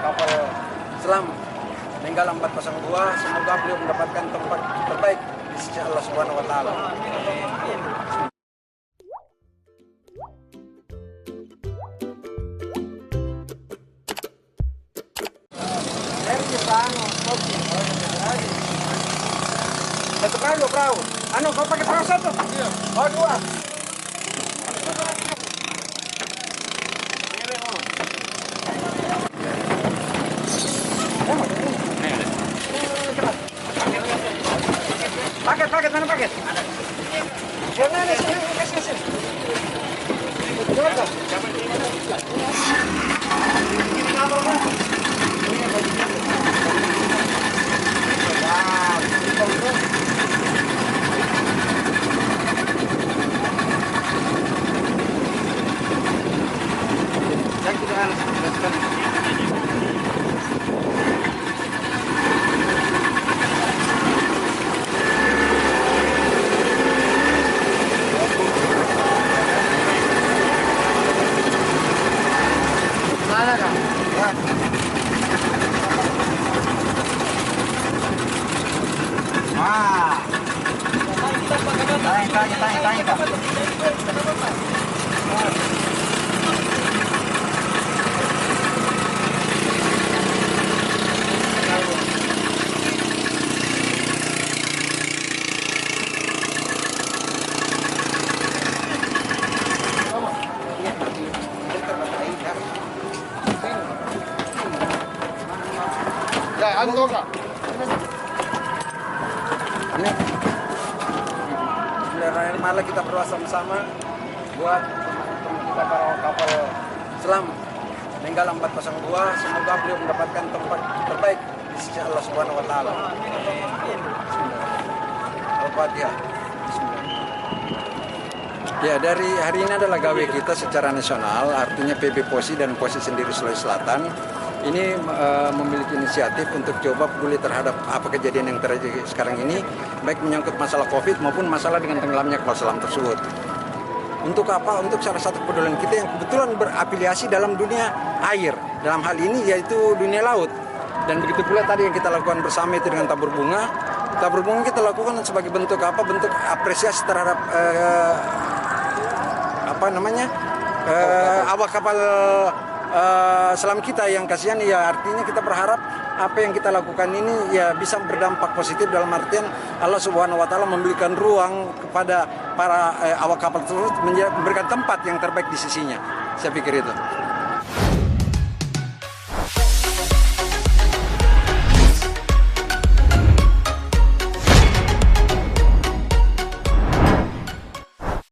Kapal selam Nenggala 402, semoga beliau mendapatkan tempat terbaik di sisi Allah Subhanahu wa taala. Satu kali perahu. Anu, kau pakai perahu satu? Iya. Oh, dua. Paket, mana paket? Jangan, kasih. Malah kita berdoa sama-sama buat teman-teman kita para kapal selam Nenggala 402, semoga beliau mendapatkan tempat terbaik di sisi Allah Subhanahu wa taala. Al-Fatihah. Ya, dari hari ini adalah gawe kita secara nasional, artinya PB POSI dan POSI sendiri Sulawesi Selatan ini memiliki inisiatif untuk coba peduli terhadap apa kejadian yang terjadi sekarang ini, baik menyangkut masalah COVID maupun masalah dengan tenggelamnya kapal selam tersebut. Untuk apa? Untuk salah satu kepedulian kita yang kebetulan berafiliasi dalam dunia air, dalam hal ini yaitu dunia laut. Dan begitu pula tadi yang kita lakukan bersama itu dengan tabur bunga. Tabur bunga kita lakukan sebagai bentuk apa? Bentuk apresiasi terhadap awak kapal selam kita yang kasihan. Ya, artinya kita berharap apa yang kita lakukan ini ya bisa berdampak positif, dalam artian Allah Subhanahu wa taala memberikan ruang kepada para awak kapal tersebut, memberikan tempat yang terbaik di sisinya. Saya pikir itu.